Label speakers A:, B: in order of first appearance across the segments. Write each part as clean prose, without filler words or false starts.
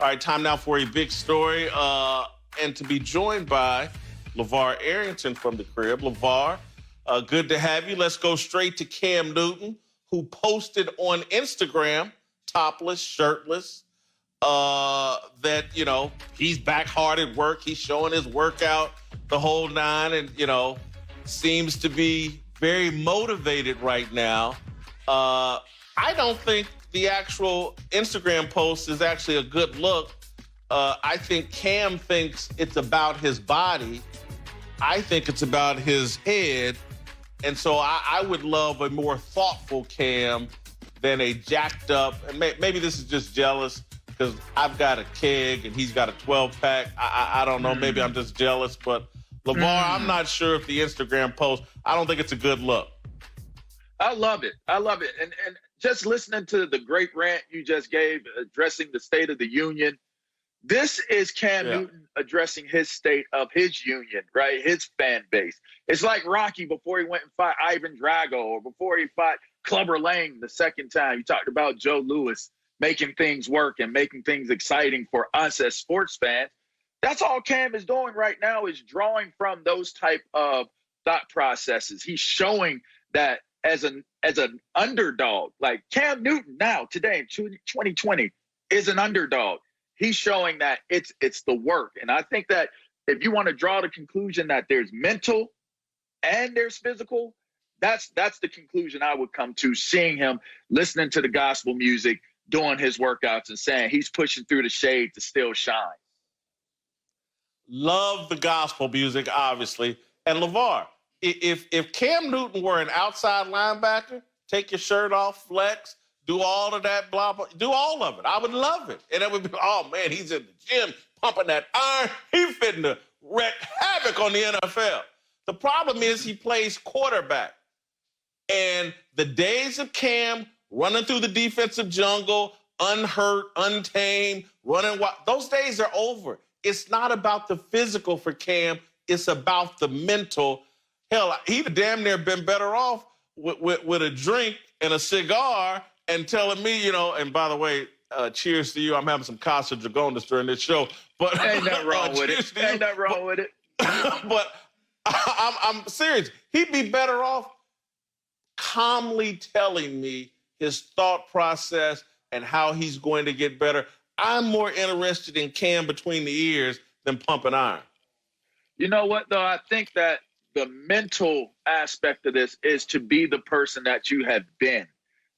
A: All right, time now for a big story, and to be joined by LaVar Arrington from the crib. LaVar, good to have you. Let's go straight to Cam Newton, who posted on Instagram, topless, shirtless, that, he's back hard at work. He's showing his workout, the whole nine, and, seems to be very motivated right now. I don't think the actual Instagram post is actually a good look. I think Cam thinks it's about his body. I think it's about his head. And so I would love a more thoughtful Cam than a jacked up, and maybe this is just jealous because I've got a keg and he's got a 12-pack. I don't know. Maybe I'm just jealous. But, LaVar, I'm not sure if the Instagram post, I don't think it's a good look.
B: I love it. And just listening to the great rant you just gave addressing the State of the Union, this is Cam Newton addressing his state of his union, right? His fan base. It's like Rocky before he went and fought Ivan Drago, or before he fought Clubber Lang the second time. You talked about Joe Louis making things work and making things exciting for us as sports fans. That's all Cam is doing right now, is drawing from those type of thought processes. He's showing that as an underdog, like Cam Newton now, today in 2020, is an underdog. He's showing that it's the work. And I think that if you want to draw the conclusion that there's mental and there's physical, that's the conclusion I would come to, seeing him listening to the gospel music, doing his workouts, and saying he's pushing through the shade to still shine.
A: Love the gospel music, obviously. And LaVar, if Cam Newton were an outside linebacker, take your shirt off, flex, do all of that, blah, blah, do all of it. I would love it. And it would be, oh, man, he's in the gym pumping that iron. He's fitting to wreak havoc on the NFL. The problem is he plays quarterback. And the days of Cam running through the defensive jungle, unhurt, untamed, running wild, those days are over. It's not about the physical for Cam. It's about the mental. Hell, he'd damn near been better off with a drink and a cigar and telling me, and by the way, cheers to you. I'm having some Casa Dragonas during this show. But
B: ain't nothing wrong with it. Ain't nothing wrong with it.
A: But I'm serious. He'd be better off calmly telling me his thought process and how he's going to get better. I'm more interested in Cam between the ears than pumping iron.
B: You know what, though? I think that the mental aspect of this is to be the person that you have been.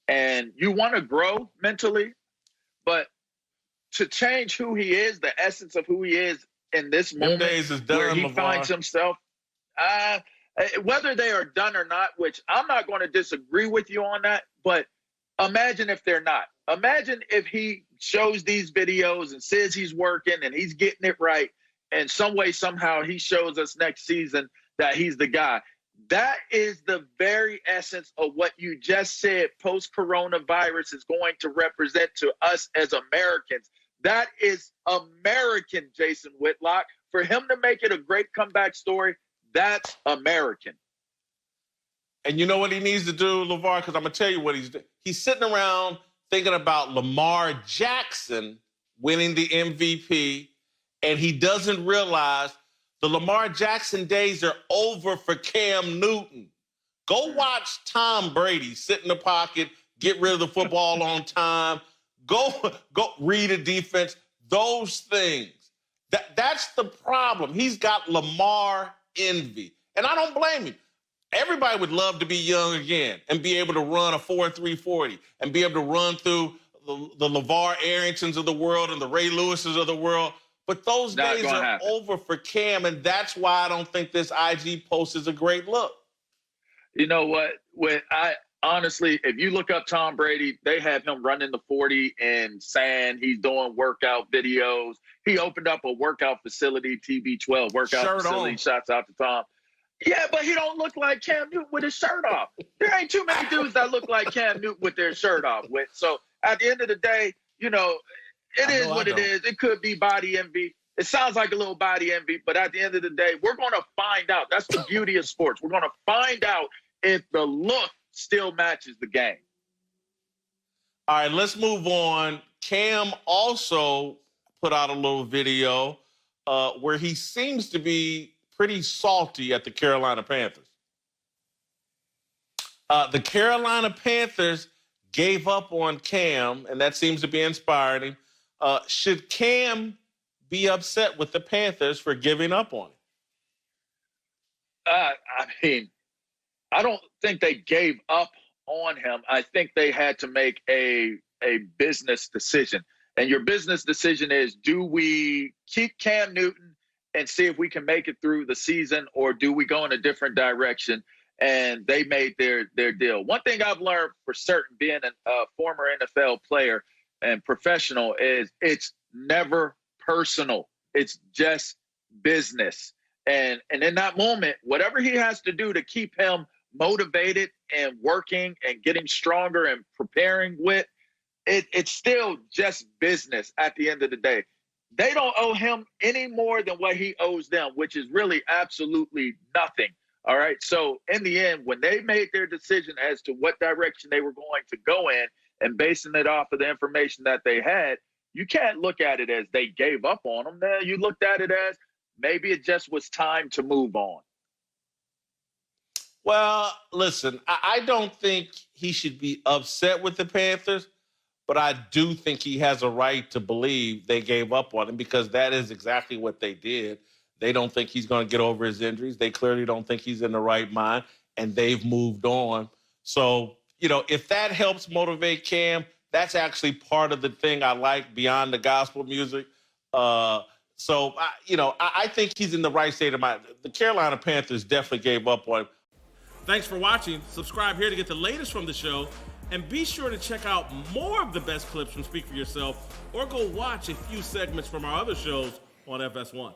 B: And you want to grow mentally, but to change who he is, the essence of who he is in this moment
A: days is done,
B: where he
A: LaVar.
B: finds himself, whether they are done or not, which I'm not going to disagree with you on that, but imagine if they're not. Imagine if he shows these videos and says he's working and he's getting it right, and some way, somehow he shows us next season that he's the guy. That is the very essence of what you just said post-coronavirus is going to represent to us as Americans. That is American, Jason Whitlock. For him to make it a great comeback story, that's American.
A: And you know what he needs to do, LaVar? Because I'm going to tell you what he's doing. He's sitting around thinking about Lamar Jackson winning the MVP, and he doesn't realize the Lamar Jackson days are over for Cam Newton. Go watch Tom Brady sit in the pocket, get rid of the football on time, go read a defense, those things. That's the problem. He's got Lamar envy. And I don't blame him. Everybody would love to be young again and be able to run a 4.3 40 and be able to run through the LaVar Arringtons of the world and the Ray Lewises of the world. But those days are over for Cam, and that's why I don't think this IG post is a great look.
B: You know what? Honestly, if you look up Tom Brady, they have him running the 40 in sand. He's doing workout videos. He opened up a workout facility, TB12 workout
A: Shirt
B: facility.
A: on.
B: Shouts out to Tom. Yeah, but he don't look like Cam Newton with his shirt off. There ain't too many dudes that look like Cam Newton with their shirt off. So at the end of the day, it is what it is. It could be body envy. It sounds like a little body envy, but at the end of the day, we're going to find out. That's the beauty of sports. We're going to find out if the look still matches the game.
A: All right, let's move on. Cam also put out a little video where he seems to be pretty salty at the Carolina Panthers. The Carolina Panthers gave up on Cam, and that seems to be inspiring him. Should Cam be upset with the Panthers for giving up on him?
B: I mean, I don't think they gave up on him. I think they had to make a business decision. And your business decision is, do we keep Cam Newton and see if we can make it through the season, or do we go in a different direction? And they made their deal. One thing I've learned for certain, being a former NFL player and professional, is it's never personal. It's just business. And in that moment, whatever he has to do to keep him motivated and working and getting stronger and preparing with, it's still just business at the end of the day. They don't owe him any more than what he owes them, which is really absolutely nothing. All right. So in the end, when they made their decision as to what direction they were going to go in and basing it off of the information that they had, you can't look at it as they gave up on him. Now, you looked at it as maybe it just was time to move on.
A: Well, listen, I don't think he should be upset with the Panthers, but I do think he has a right to believe they gave up on him, because that is exactly what they did. They don't think he's going to get over his injuries. They clearly don't think he's in the right mind, and they've moved on. So, if that helps motivate Cam, that's actually part of the thing I like beyond the gospel music. I think he's in the right state of mind. The Carolina Panthers definitely gave up on him.
C: Thanks for watching. Subscribe here to get the latest from the show. And be sure to check out more of the best clips from Speak For Yourself, or go watch a few segments from our other shows on FS1.